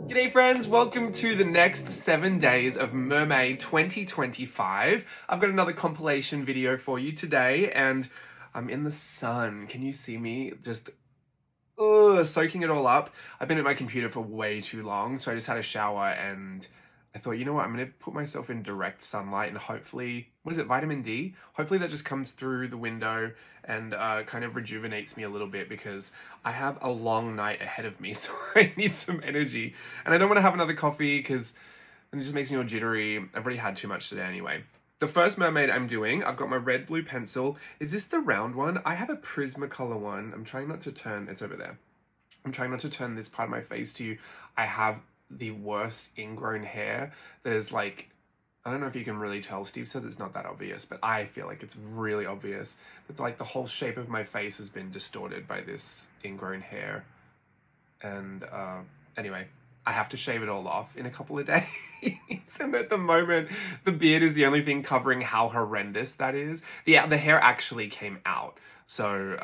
G'day friends, welcome to the next 7 days of MerMay 2025. I've got another compilation video for you today and I'm in the sun. Can you see me? Just soaking it all up. I've been at my computer for way too long, so I just had a shower and I thought, you know what, I'm going to put myself in direct sunlight and hopefully, what is it, vitamin D? Hopefully that just comes through the window and kind of rejuvenates me a little bit because I have a long night ahead of me, so I need some energy. And I don't want to have another coffee because it just makes me all jittery. I've already had too much today anyway. The first mermaid I'm doing, I've got my red blue pencil. Is this the round one? I have a Prismacolor one. I'm trying not to turn, it's over there. I'm trying not to turn this part of my face to you. I have the worst ingrown hair that is like, I don't know if you can really tell. Steve says it's not that obvious, but I feel like it's really obvious that like the whole shape of my face has been distorted by this ingrown hair. And anyway, I have to shave it all off in a couple of days. And at the moment, the beard is the only thing covering how horrendous that is. The hair actually came out. So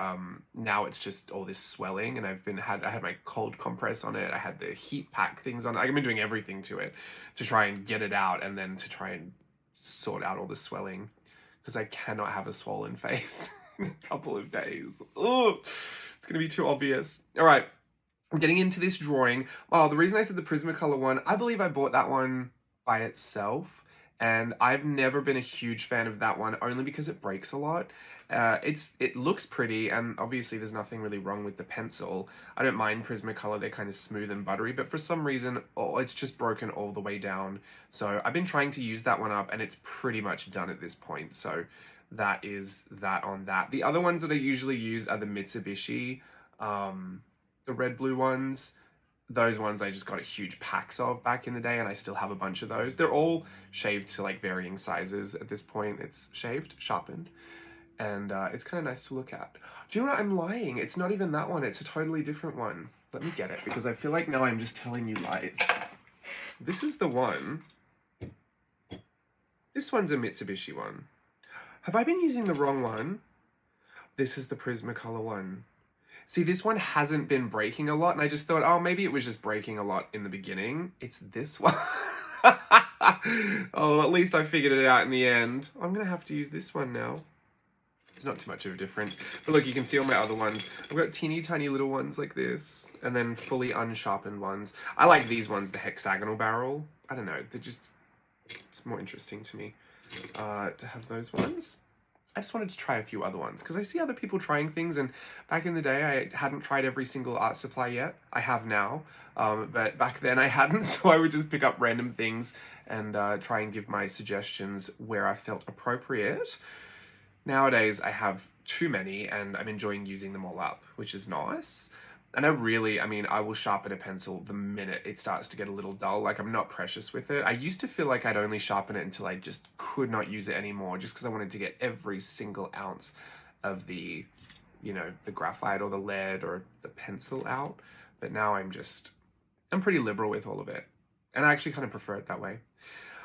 now it's just all this swelling, and I had my cold compress on it. I had the heat pack things on it. I've been doing everything to it to try and get it out, and then to try and sort out all the swelling because I cannot have a swollen face in a couple of days. Oh, it's gonna be too obvious. All right, I'm getting into this drawing. Oh, the reason I said the Prismacolor one, I believe I bought that one by itself, and I've never been a huge fan of that one only because it breaks a lot. It looks pretty, and obviously there's nothing really wrong with the pencil. I don't mind Prismacolor, they're kind of smooth and buttery, but for some reason, it's just broken all the way down. So I've been trying to use that one up, and it's pretty much done at this point. So that is that on that. The other ones that I usually use are the Mitsubishi, the red-blue ones. Those ones I just got huge packs of back in the day, and I still have a bunch of those. They're all shaved to like varying sizes at this point. It's shaved, sharpened. And it's kind of nice to look at. Do you know what? I'm lying. It's not even that one. It's a totally different one. Let me get it, because I feel like now I'm just telling you lies. This is the one. This one's a Mitsubishi one. Have I been using the wrong one? This is the Prismacolor one. See, this one hasn't been breaking a lot, and I just thought, oh, maybe it was just breaking a lot in the beginning. It's this one. Oh, at least I figured it out in the end. I'm going to have to use this one now. It's not too much of a difference. But look, you can see all my other ones. I've got teeny tiny little ones like this, and then fully unsharpened ones. I like these ones, the hexagonal barrel. I don't know, it's more interesting to me to have those ones. I just wanted to try a few other ones, because I see other people trying things, and back in the day, I hadn't tried every single art supply yet. I have now, but back then I hadn't, so I would just pick up random things and try and give my suggestions where I felt appropriate. Nowadays, I have too many, and I'm enjoying using them all up, which is nice. And I will sharpen a pencil the minute it starts to get a little dull. Like, I'm not precious with it. I used to feel like I'd only sharpen it until I just could not use it anymore, just because I wanted to get every single ounce of the, the graphite or the lead or the pencil out. But now I'm pretty liberal with all of it. And I actually kind of prefer it that way.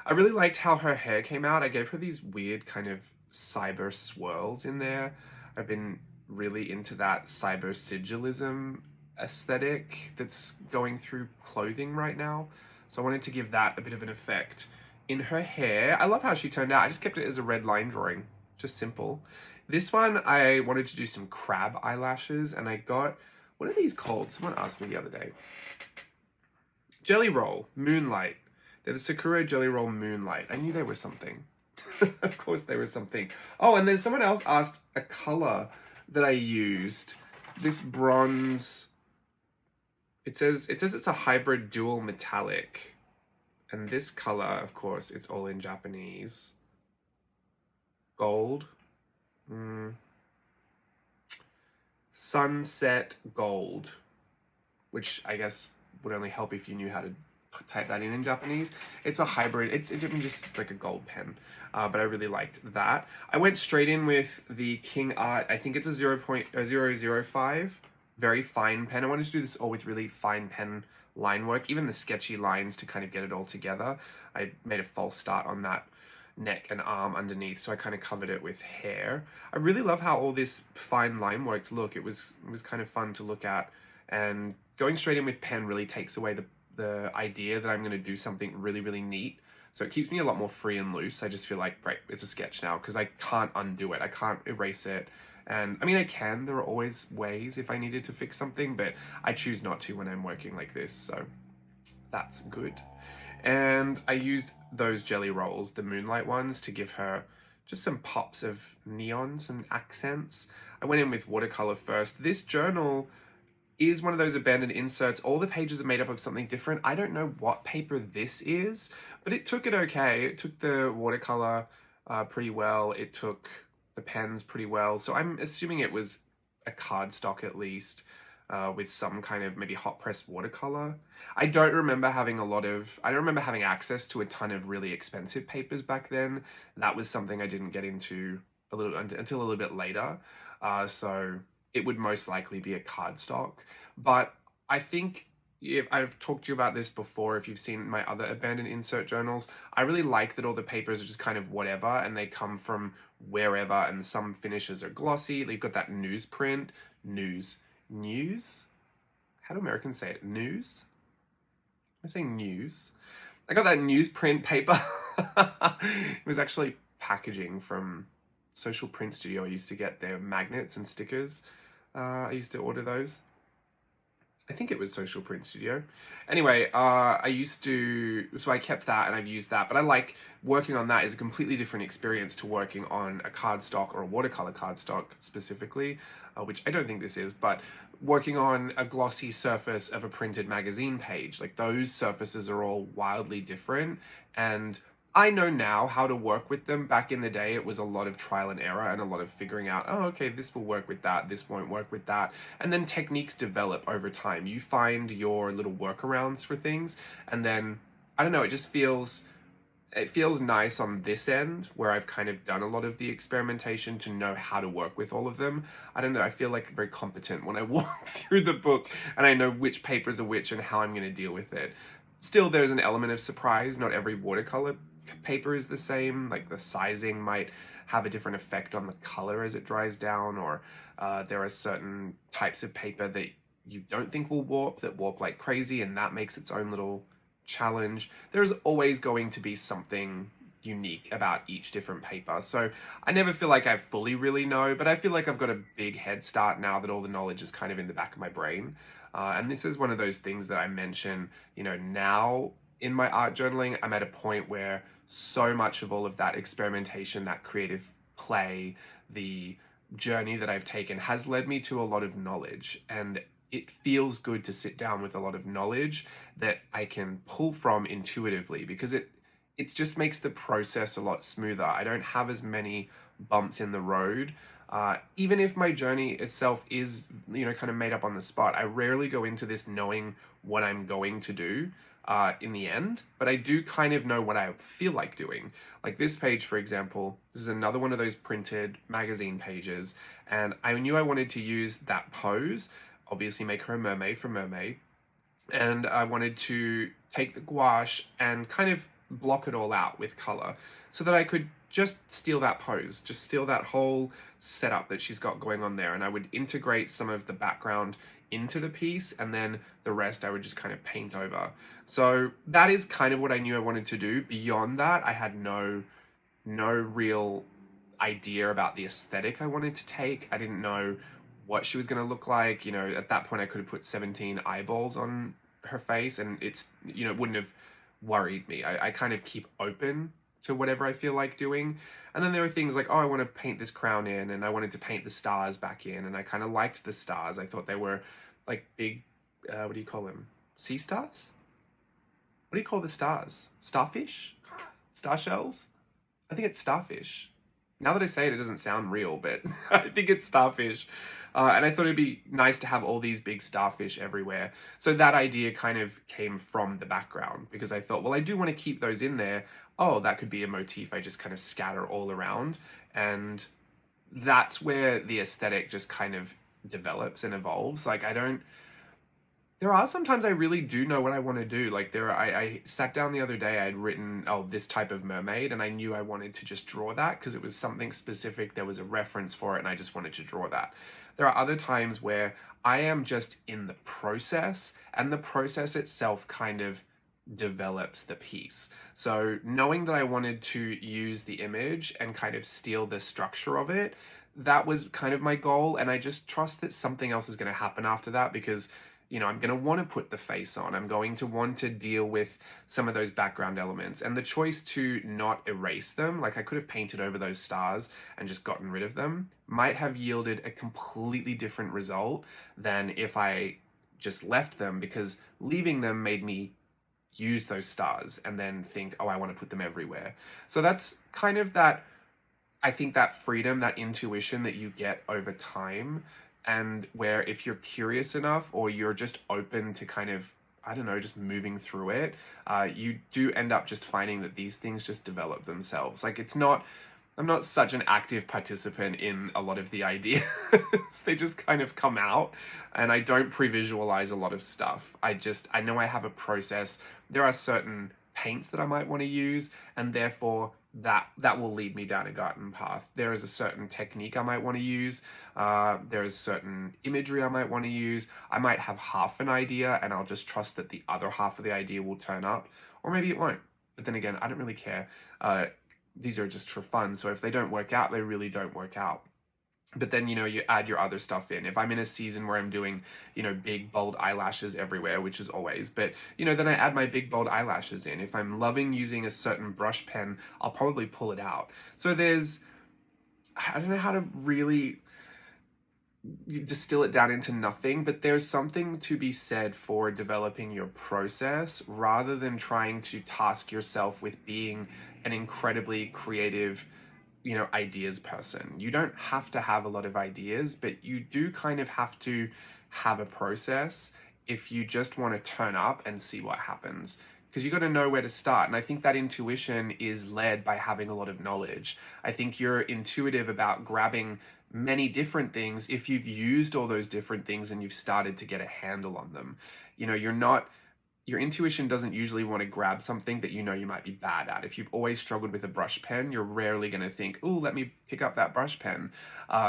I really liked how her hair came out. I gave her these weird kind of cyber swirls in there. I've been really into that cyber sigilism aesthetic that's going through clothing right now. So I wanted to give that a bit of an effect in her hair. I love how she turned out. I just kept it as a red line drawing, just simple. This one, I wanted to do some crab eyelashes, and I got, what are these called? Someone asked me the other day. Jelly Roll Moonlight. They're the Sakura Jelly Roll Moonlight. I knew they were something. Of course they were something. Oh, and then someone else asked a color that I used. This bronze. It says it's a hybrid dual metallic. And this color, of course, it's all in Japanese. Gold. Sunset gold. Which I guess would only help if you knew how to type that in Japanese. It's a hybrid. It's just like a gold pen, but I really liked that. I went straight in with the King Art. I think it's a 0.005, very fine pen. I wanted to do this all with really fine pen line work, even the sketchy lines to kind of get it all together. I made a false start on that neck and arm underneath, so I kind of covered it with hair. I really love how all this fine line works look. It was kind of fun to look at and going straight in with pen really takes away the idea that I'm going to do something really, really neat. So it keeps me a lot more free and loose. I just feel like, great, it's a sketch now, because I can't undo it. I can't erase it. And I mean, I can. There are always ways if I needed to fix something, but I choose not to when I'm working like this. So that's good. And I used those jelly rolls, the Moonlight ones, to give her just some pops of neon, some accents. I went in with watercolor first. This journal is one of those abandoned inserts. All the pages are made up of something different. I don't know what paper this is, but it took it okay. It took the watercolor pretty well. It took the pens pretty well. So I'm assuming it was a cardstock at least, with some kind of maybe hot press watercolor. I don't remember having access to a ton of really expensive papers back then. That was something I didn't get into until a little bit later. So it would most likely be a cardstock. But I think, if I've talked to you about this before, if you've seen my other abandoned insert journals, I really like that all the papers are just kind of whatever, and they come from wherever, and some finishes are glossy. They've got that newsprint, news. How do Americans say it? News? I'm saying news. I got that newsprint paper. It was actually packaging from Social Print Studio. I used to get their magnets and stickers. I used to order those. I think it was Social Print Studio. Anyway, so I kept that and I've used that, but I like working on that is a completely different experience to working on a cardstock or a watercolor cardstock specifically, which I don't think this is, but working on a glossy surface of a printed magazine page, like those surfaces are all wildly different, and I know now how to work with them. Back in the day, it was a lot of trial and error and a lot of figuring out, oh, okay, this will work with that, this won't work with that. And then techniques develop over time. You find your little workarounds for things, and then, I don't know, it feels nice on this end, where I've kind of done a lot of the experimentation to know how to work with all of them. I don't know, I feel like very competent when I walk through the book and I know which papers are which and how I'm going to deal with it. Still, there's an element of surprise. Not every watercolor paper is the same. Like the sizing might have a different effect on the color as it dries down, or there are certain types of paper that you don't think will warp that warp like crazy, and that makes its own little challenge. There's always going to be something unique about each different paper, so I never feel like I fully really know, but I feel like I've got a big head start now that all the knowledge is kind of in the back of my brain. And this is one of those things that I mention, now in my art journaling, I'm at a point where so much of all of that experimentation, that creative play, the journey that I've taken has led me to a lot of knowledge, and it feels good to sit down with a lot of knowledge that I can pull from intuitively, because it just makes the process a lot smoother. I don't have as many bumps in the road. Even if my journey itself is, kind of made up on the spot, I rarely go into this knowing what I'm going to do in the end, but I do kind of know what I feel like doing. Like this page, for example, this is another one of those printed magazine pages, and I knew I wanted to use that pose, obviously make her a mermaid from MerMay, and I wanted to take the gouache and kind of block it all out with color so that I could just steal that pose, just steal that whole setup that she's got going on there, and I would integrate some of the background into the piece, and then the rest I would just kind of paint over. So that is kind of what I knew I wanted to do. Beyond that, I had no real idea about the aesthetic I wanted to take. I didn't know what she was going to look like. At that point I could have put 17 eyeballs on her face, and it's, it wouldn't have worried me. I kind of keep open to whatever I feel like doing. And then there are things like, oh, I want to paint this crown in, and I wanted to paint the stars back in, and I kind of liked the stars. I thought they were like big, what do you call them? Sea stars? What do you call the stars? Starfish? Star shells? I think it's starfish. Now that I say it, it doesn't sound real, but I think it's starfish. And I thought it'd be nice to have all these big starfish everywhere. So that idea kind of came from the background, because I thought, well, I do want to keep those in there. Oh, that could be a motif I just kind of scatter all around. And that's where the aesthetic just kind of develops and evolves. Like There are sometimes I really do know what I want to do. Like I sat down the other day, I had written, oh, this type of mermaid, and I knew I wanted to just draw that because it was something specific. There was a reference for it, and I just wanted to draw that. There are other times where I am just in the process, and the process itself kind of develops the piece. So knowing that I wanted to use the image and kind of steal the structure of it, that was kind of my goal. And I just trust that something else is going to happen after that because I'm going to want to put the face on. I'm going to want to deal with some of those background elements. And the choice to not erase them, like I could have painted over those stars and just gotten rid of them, might have yielded a completely different result than if I just left them, because leaving them made me use those stars and then think, oh, I want to put them everywhere. So that's kind of that, I think, that freedom, that intuition that you get over time, and where if you're curious enough or you're just open to kind of, I don't know, just moving through it, you do end up just finding that these things just develop themselves. Like I'm not such an active participant in a lot of the ideas. They just kind of come out, and I don't pre-visualize a lot of stuff. I know I have a process. There are certain paints that I might want to use, and therefore that will lead me down a garden path. There is a certain technique I might want to use. There is certain imagery I might want to use. I might have half an idea and I'll just trust that the other half of the idea will turn up, or maybe it won't. But then again, I don't really care. These are just for fun. So if they don't work out, they really don't work out. But then, you add your other stuff in. If I'm in a season where I'm doing, big, bold eyelashes everywhere, which is always, but, then I add my big, bold eyelashes in. If I'm loving using a certain brush pen, I'll probably pull it out. So I don't know how to really distill it down into nothing, but there's something to be said for developing your process rather than trying to task yourself with being an incredibly creative, ideas person. You don't have to have a lot of ideas, but you do kind of have to have a process if you just want to turn up and see what happens. Because you got to know where to start. And I think that intuition is led by having a lot of knowledge. I think you're intuitive about grabbing many different things if you've used all those different things and you've started to get a handle on them. Your intuition doesn't usually want to grab something that you might be bad at. If you've always struggled with a brush pen, you're rarely going to think, oh, let me pick up that brush pen.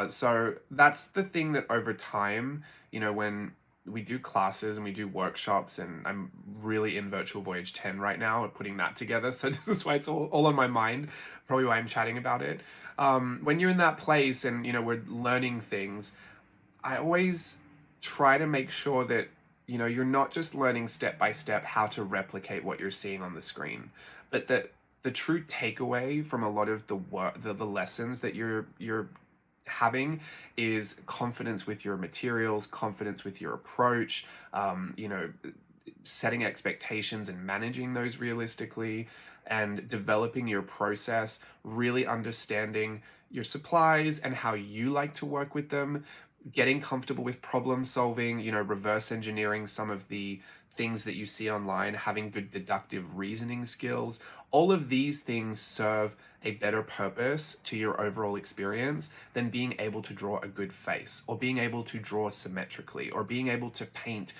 So that's the thing that over time, when we do classes and we do workshops, and I'm really in Virtual Voyage 10 right now and putting that together. So this is why it's all on my mind, probably why I'm chatting about it. When you're in that place and, we're learning things, I always try to make sure that you're not just learning step by step how to replicate what you're seeing on the screen, but that the true takeaway from a lot of the lessons that you're having is confidence with your materials, confidence with your approach, setting expectations and managing those realistically, and developing your process, really understanding your supplies and how you like to work with them, getting comfortable with problem solving, reverse engineering some of the things that you see online, having good deductive reasoning skills. All of these things serve a better purpose to your overall experience than being able to draw a good face, or being able to draw symmetrically, or being able to paint,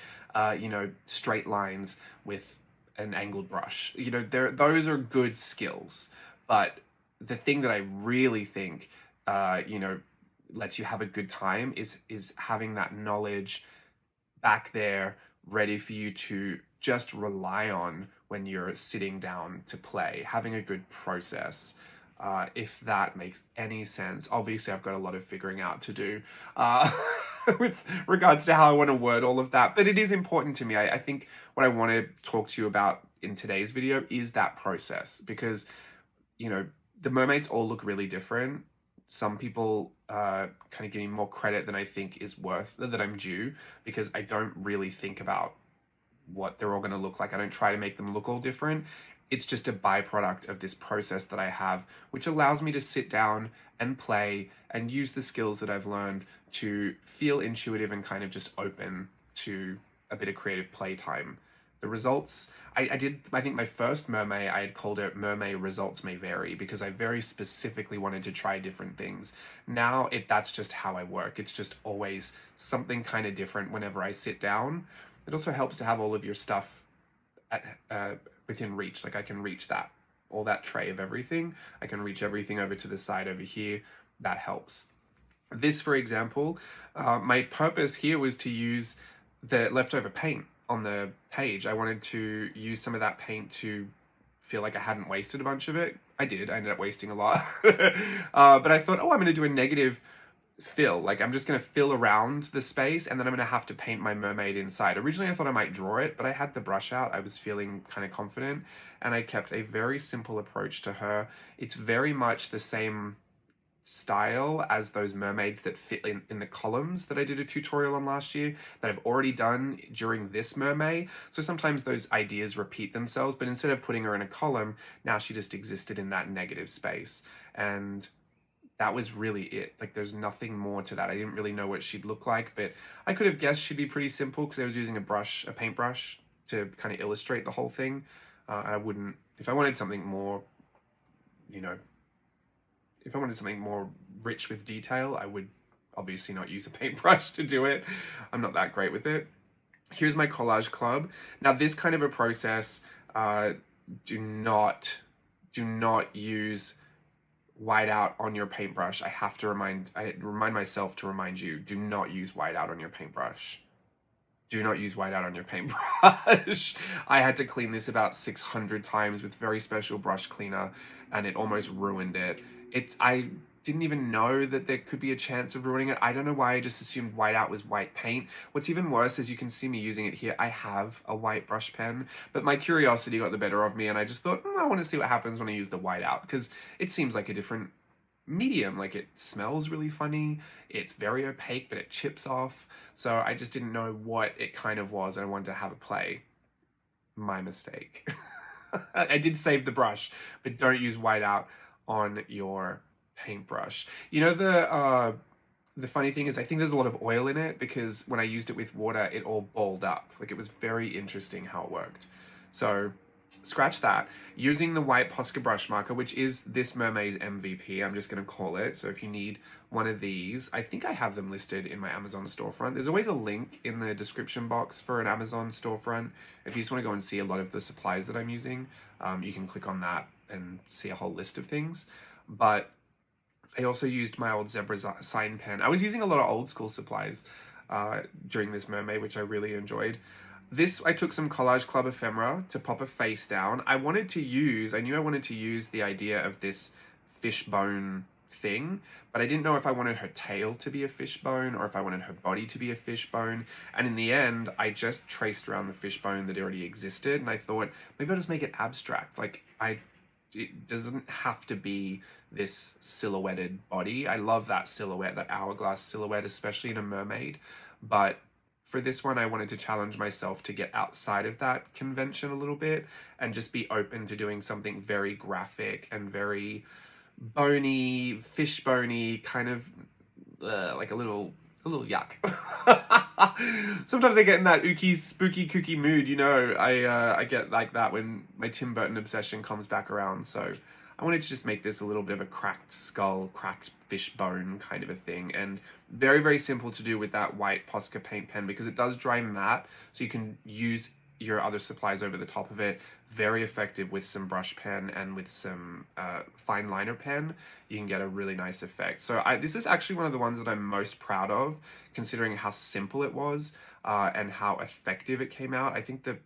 straight lines with an angled brush. Those are good skills. But the thing that I really think, lets you have a good time is having that knowledge back there ready for you to just rely on when you're sitting down to play, having a good process. If that makes any sense. Obviously, I've got a lot of figuring out to do with regards to how I want to word all of that, but it is important to me. I think what I want to talk to you about in today's video is that process, because, the mermaids all look really different. Some people kind of give me more credit than I think is worth, that I'm due, because I don't really think about what they're all going to look like. I don't try to make them look all different. It's just a byproduct of this process that I have, which allows me to sit down and play and use the skills that I've learned to feel intuitive and kind of just open to a bit of creative playtime. The results, I think my first MerMay, I had called it MerMay Results May Vary, because I very specifically wanted to try different things. Now that's just how I work. It's just always something kind of different whenever I sit down. It also helps to have all of your stuff at, within reach. Like I can reach that, all that tray of everything. I can reach everything over to the side over here. That helps. This, for example, my purpose here was to use the leftover paint on the page. I wanted to use some of that paint to feel like I hadn't wasted a bunch of it. I did. I ended up wasting a lot. But I thought, oh, I'm going to do a negative fill. Like I'm just going to fill around the space, and then I'm going to have to paint my mermaid inside. Originally I thought I might draw it, but I had the brush out. I was feeling kind of confident, and I kept a very simple approach to her. It's very much the same style as those mermaids that fit in the columns that I did a tutorial on last year that I've already done during this MerMay. So sometimes those ideas repeat themselves, but instead of putting her in a column, now she just existed in that negative space. And that was really it. Like there's nothing more to that. I didn't really know what she'd look like, but I could have guessed she'd be pretty simple because I was using a paintbrush to kind of illustrate the whole thing. I wouldn't, if I wanted something more, you know, if I wanted something more rich with detail, I would obviously not use a paintbrush to do it. I'm not that great with it. Here's my collage club. Now this kind of a process, do not use whiteout on your paintbrush. I remind myself to remind you, do not use whiteout on your paintbrush. Do not use whiteout on your paintbrush. I had to clean this about 600 times with very special brush cleaner, and it almost ruined it. I didn't even know that there could be a chance of ruining it. I don't know why I just assumed whiteout was white paint. What's even worse is you can see me using it here. I have a white brush pen, but my curiosity got the better of me, and I just thought, I want to see what happens when I use the whiteout, because it seems like a different medium. Like it smells really funny. It's very opaque, but it chips off. So I just didn't know what it kind of was, and I wanted to have a play. My mistake. I did save the brush, but don't use whiteout on your paintbrush. You know, the funny thing is I think there's a lot of oil in it, because when I used it with water, it all balled up. Like it was very interesting how it worked. So scratch that. Using the white Posca brush marker, which is this MerMay's MVP, I'm just going to call it. So if you need one of these, I think I have them listed in my Amazon storefront. There's always a link in the description box for an Amazon storefront. If you just want to go and see a lot of the supplies that I'm using, you can click on that and see a whole list of things. But I also used my old zebra sign pen. I was using a lot of old school supplies during this MerMay, which I really enjoyed. This, I took some Collage Club ephemera to pop a face down. I knew I wanted to use the idea of this fishbone thing, but I didn't know if I wanted her tail to be a fishbone or if I wanted her body to be a fishbone. And in the end, I just traced around the fishbone that already existed, and I thought, maybe I'll just make it abstract. Like, it doesn't have to be this silhouetted body. I love that silhouette, that hourglass silhouette, especially in a mermaid. But for this one, I wanted to challenge myself to get outside of that convention a little bit and just be open to doing something very graphic and very bony, fish bony, kind of like a little yuck. Sometimes I get in that ooky, spooky, kooky mood, you know. I get like that when my Tim Burton obsession comes back around. So I wanted to just make this a little bit of a cracked skull, cracked fish bone kind of a thing. And very, very simple to do with that white Posca paint pen, because it does dry matte, so you can use your other supplies over the top of it. Very effective with some brush pen and with some fine liner pen. You can get a really nice effect. So this is actually one of the ones that I'm most proud of, considering how simple it was and how effective it came out. I think the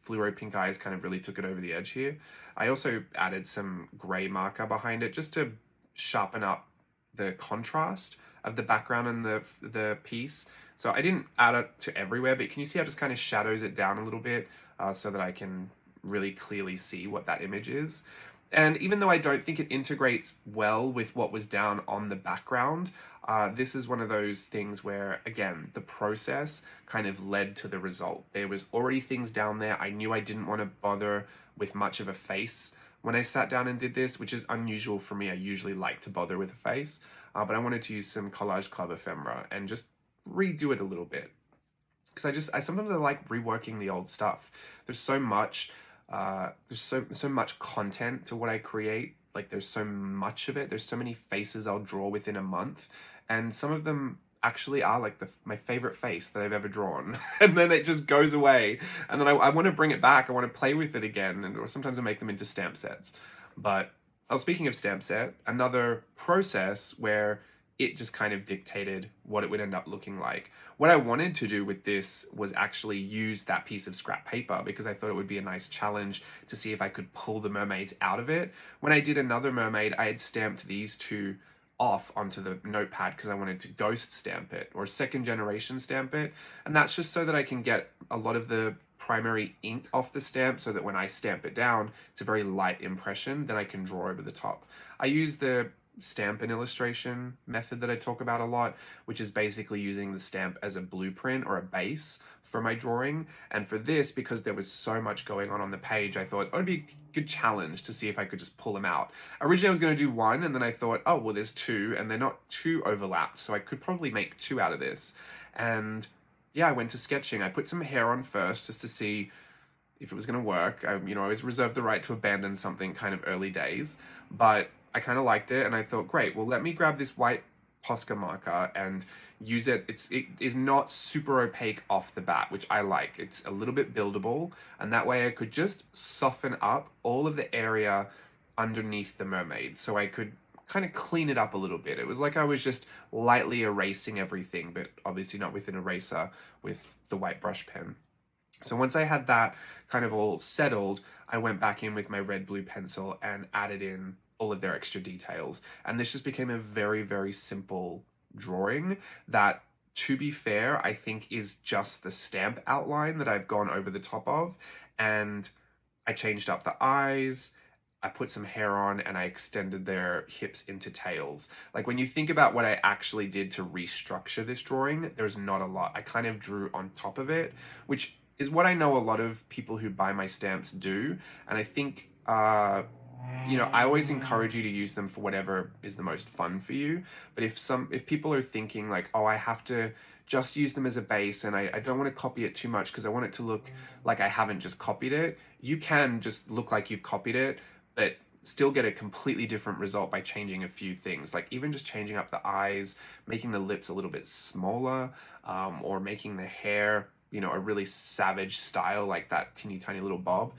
fluoro pink eyes kind of really took it over the edge here. I also added some gray marker behind it just to sharpen up the contrast of the background and the piece. So I didn't add it to everywhere, but can you see how it just kind of shadows it down a little bit so that I can really clearly see what that image is? And even though I don't think it integrates well with what was down on the background, this is one of those things where, again, the process kind of led to the result. There was already things down there. I knew I didn't want to bother with much of a face when I sat down and did this, which is unusual for me. I usually like to bother with a face, but I wanted to use some Collage Club ephemera and just redo it a little bit, because I sometimes like reworking the old stuff. There's so much there's so much content to what I create. Like there's so much of it. There's so many faces I'll draw within a month, and some of them actually are like my favorite face that I've ever drawn. And then it just goes away. And then I want to bring it back. I want to play with it again. Or sometimes I make them into stamp sets. But speaking of stamp set, another process where it just kind of dictated what it would end up looking like. What I wanted to do with this was actually use that piece of scrap paper because I thought it would be a nice challenge to see if I could pull the mermaids out of it. When I did another mermaid, I had stamped these two off onto the notepad because I wanted to ghost stamp it or second generation stamp it, and that's just so that I can get a lot of the primary ink off the stamp so that when I stamp it down it's a very light impression, then I can draw over the top. I use the stamp and illustration method that I talk about a lot, which is basically using the stamp as a blueprint or a base for my drawing. And for this, because there was so much going on the page, I thought it would be a good challenge to see if I could just pull them out. Originally I was going to do one, and then I thought, oh well, there's two and they're not too overlapped, so I could probably make two out of this. And yeah, I went to sketching. I put some hair on first just to see if it was going to work. I always reserve the right to abandon something kind of early days, but I kind of liked it, and I thought, great, well, let me grab this white Posca marker and use it. It is not super opaque off the bat, which I like. It's a little bit buildable, and that way I could just soften up all of the area underneath the mermaid, so I could kind of clean it up a little bit. It was like I was just lightly erasing everything, but obviously not with an eraser, with the white brush pen. So once I had that kind of all settled, I went back in with my red blue pencil and added in all of their extra details. And this just became a very, very simple drawing that, to be fair, I think is just the stamp outline that I've gone over the top of. And I changed up the eyes, I put some hair on, and I extended their hips into tails. Like, when you think about what I actually did to restructure this drawing, there's not a lot. I kind of drew on top of it, which is what I know a lot of people who buy my stamps do. And I think, I always encourage you to use them for whatever is the most fun for you. But if people are thinking like, oh, I have to just use them as a base and I don't want to copy it too much because I want it to look like I haven't just copied it, you can just look like you've copied it, but still get a completely different result by changing a few things. Like even just changing up the eyes, making the lips a little bit smaller, or making the hair, a really savage style like that teeny tiny little bob.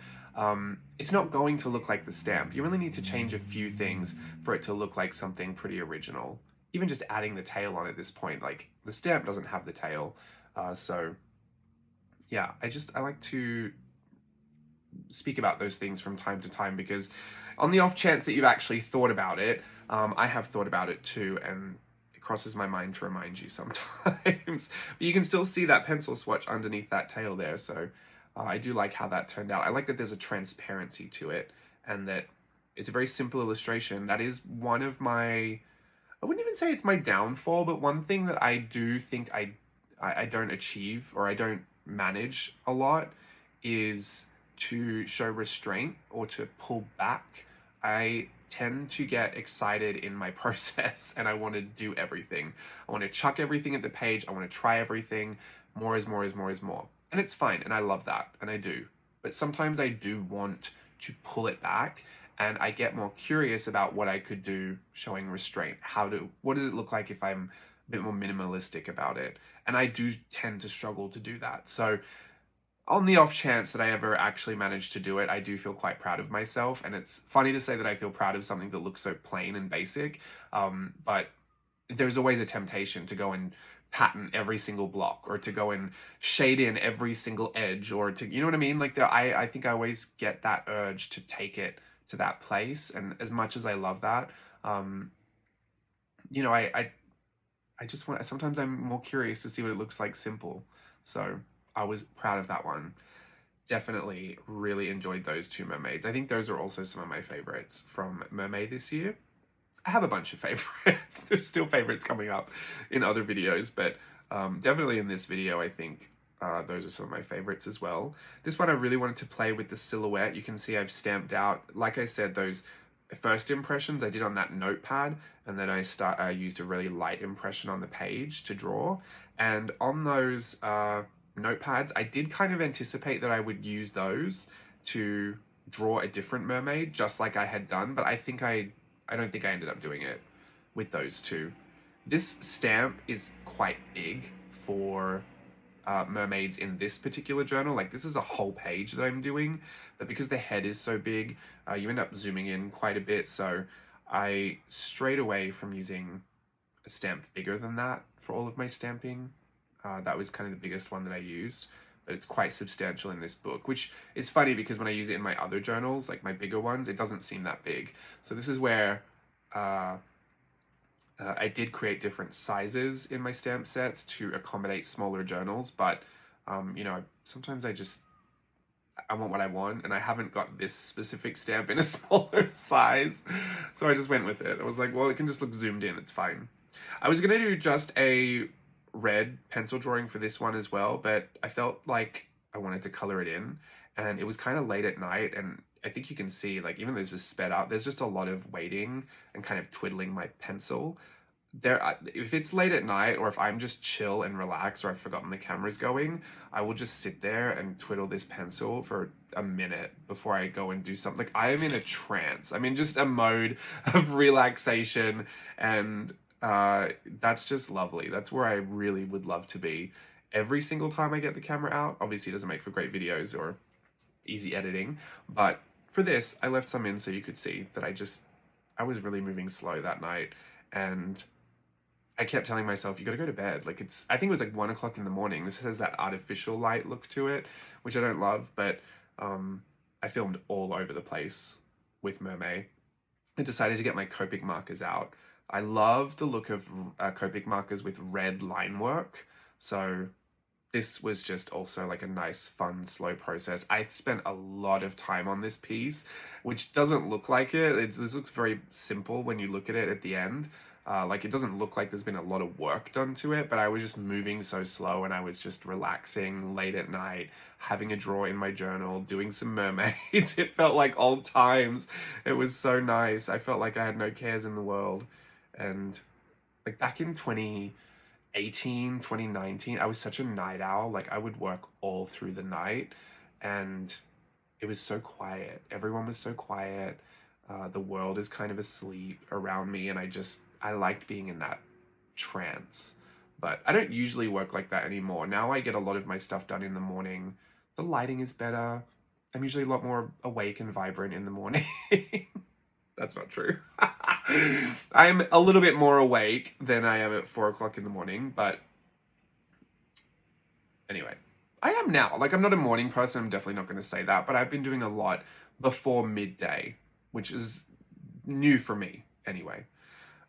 It's not going to look like the stamp. You really need to change a few things for it to look like something pretty original. Even just adding the tail on at this point, like the stamp doesn't have the tail. So yeah, I like to speak about those things from time to time because on the off chance that you've actually thought about it, I have thought about it too, and it crosses my mind to remind you sometimes. But you can still see that pencil swatch underneath that tail there, so I do like how that turned out. I like that there's a transparency to it and that it's a very simple illustration. That is one of my, I wouldn't even say it's my downfall, but one thing that I do think I don't achieve or I don't manage a lot is to show restraint or to pull back. I tend to get excited in my process and I want to do everything. I want to chuck everything at the page. I want to try everything. More is more is more is more. And it's fine, and I love that, and I do. But sometimes I do want to pull it back, and I get more curious about what I could do showing restraint. What does it look like if I'm a bit more minimalistic about it? And I do tend to struggle to do that. So on the off chance that I ever actually manage to do it, I do feel quite proud of myself. And it's funny to say that I feel proud of something that looks so plain and basic, but there's always a temptation to go and pattern every single block or to go and shade in every single edge or to, you know what I mean? Like I think I always get that urge to take it to that place. And as much as I love that, I just want, sometimes I'm more curious to see what it looks like simple. So I was proud of that one. Definitely really enjoyed those two mermaids. I think those are also some of my favorites from MerMay this year. I have a bunch of favorites. There's still favorites coming up in other videos, but definitely in this video, I think those are some of my favorites as well. This one I really wanted to play with the silhouette. You can see I've stamped out, like I said, those first impressions I did on that notepad, and then I used a really light impression on the page to draw. And on those notepads, I did kind of anticipate that I would use those to draw a different mermaid, just like I had done, but I don't think I ended up doing it with those two. This stamp is quite big for mermaids in this particular journal. Like, this is a whole page that I'm doing, but because the head is so big, you end up zooming in quite a bit. So I strayed away from using a stamp bigger than that for all of my stamping. That was kind of the biggest one that I used, but it's quite substantial in this book, which is funny because when I use it in my other journals, like my bigger ones, it doesn't seem that big. So this is where I did create different sizes in my stamp sets to accommodate smaller journals, but you know, sometimes I want what I want, and I haven't got this specific stamp in a smaller size, so I just went with it. I was like, well, it can just look zoomed in, it's fine. I was gonna do just a red pencil drawing for this one as well, but I felt like I wanted to color it in, and it was kind of late at night, and I think you can see, like, even though this is sped up, there's just a lot of waiting and kind of twiddling my pencil. If it's late at night, or if I'm just chill and relaxed, or I've forgotten the camera's going, I will just sit there and twiddle this pencil for a minute before I go and do something. Like, I am in a trance. I'm in just a mode of relaxation, and that's just lovely. That's where I really would love to be every single time I get the camera out. Obviously, it doesn't make for great videos or easy editing, but for this, I left some in so you could see that I was really moving slow that night, and I kept telling myself, you gotta go to bed. Like, I think it was like 1 o'clock in the morning. This has that artificial light look to it, which I don't love, but I filmed all over the place with MerMay. I decided to get my Copic markers out. I love the look of Copic markers with red line work, so this was just also like a nice, fun, slow process. I spent a lot of time on this piece, which doesn't look like it. This looks very simple when you look at it at the end. Like, it doesn't look like there's been a lot of work done to it, but I was just moving so slow, and I was just relaxing late at night, having a draw in my journal, doing some mermaids. It felt like old times. It was so nice. I felt like I had no cares in the world. And like back in 2018, 2019, I was such a night owl. Like, I would work all through the night, and it was so quiet. Everyone was so quiet. The world is kind of asleep around me, and I liked being in that trance. But I don't usually work like that anymore. Now I get a lot of my stuff done in the morning. The lighting is better. I'm usually a lot more awake and vibrant in the morning. That's not true. I'm a little bit more awake than I am at 4 o'clock in the morning, but anyway, I am now. Like, I'm not a morning person, I'm definitely not going to say that, but I've been doing a lot before midday, which is new for me anyway.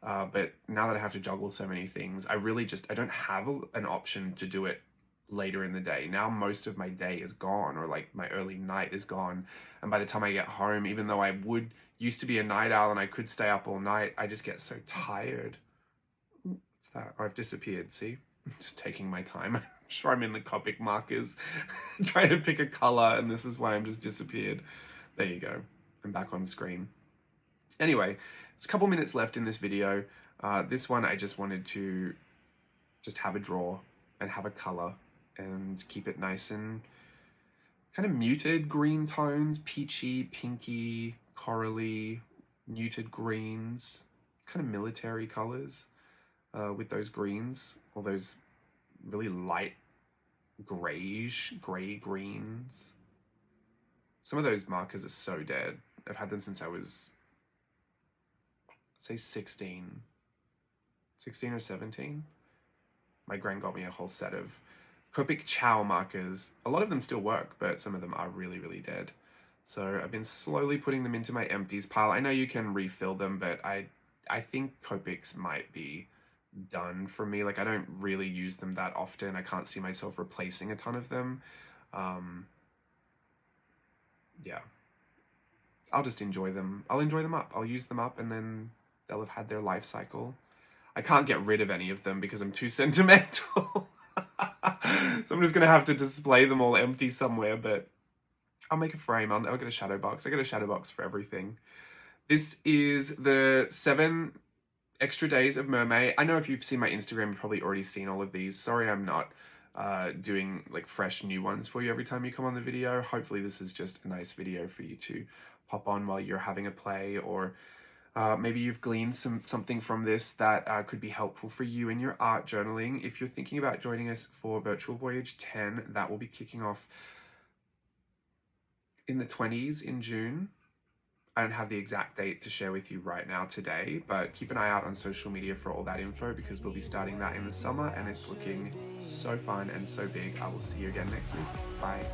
But now that I have to juggle so many things, I don't have an option to do it later in the day. Now most of my day is gone, or like my early night is gone. And by the time I get home, even though I used to be a night owl and I could stay up all night, I just get so tired. What's that? Oh, I've disappeared, see? I'm just taking my time. I'm sure I'm in the Copic markers trying to pick a color, and this is why I'm just disappeared. There you go. I'm back on screen. Anyway, there's a couple minutes left in this video. This one I just wanted to just have a draw and have a color and keep it nice and kind of muted green tones, peachy, pinky, corally, muted greens, kind of military colors with those greens, or those really light gray greens. Some of those markers are so dead. I've had them since I was, let's say 16 or 17. My gran got me a whole set of Copic Chow markers. A lot of them still work, but some of them are really, really dead. So I've been slowly putting them into my empties pile. I know you can refill them, but I think Copics might be done for me. Like, I don't really use them that often. I can't see myself replacing a ton of them. Yeah. I'll just enjoy them. I'll enjoy them up. I'll use them up, and then they'll have had their life cycle. I can't get rid of any of them because I'm too sentimental. So I'm just going to have to display them all empty somewhere, but I'll make a frame. I'll get a shadow box. I get a shadow box for everything. This is the 7 extra days of MerMay. I know if you've seen my Instagram, you've probably already seen all of these. Sorry I'm not doing like fresh new ones for you every time you come on the video. Hopefully this is just a nice video for you to pop on while you're having a play, or Maybe you've gleaned something from this that could be helpful for you in your art journaling. If you're thinking about joining us for Virtual Voyage 10, that will be kicking off in the 20s in June. I don't have the exact date to share with you right now today, but keep an eye out on social media for all that info, because we'll be starting that in the summer and it's looking so fun and so big. I will see you again next week. Bye.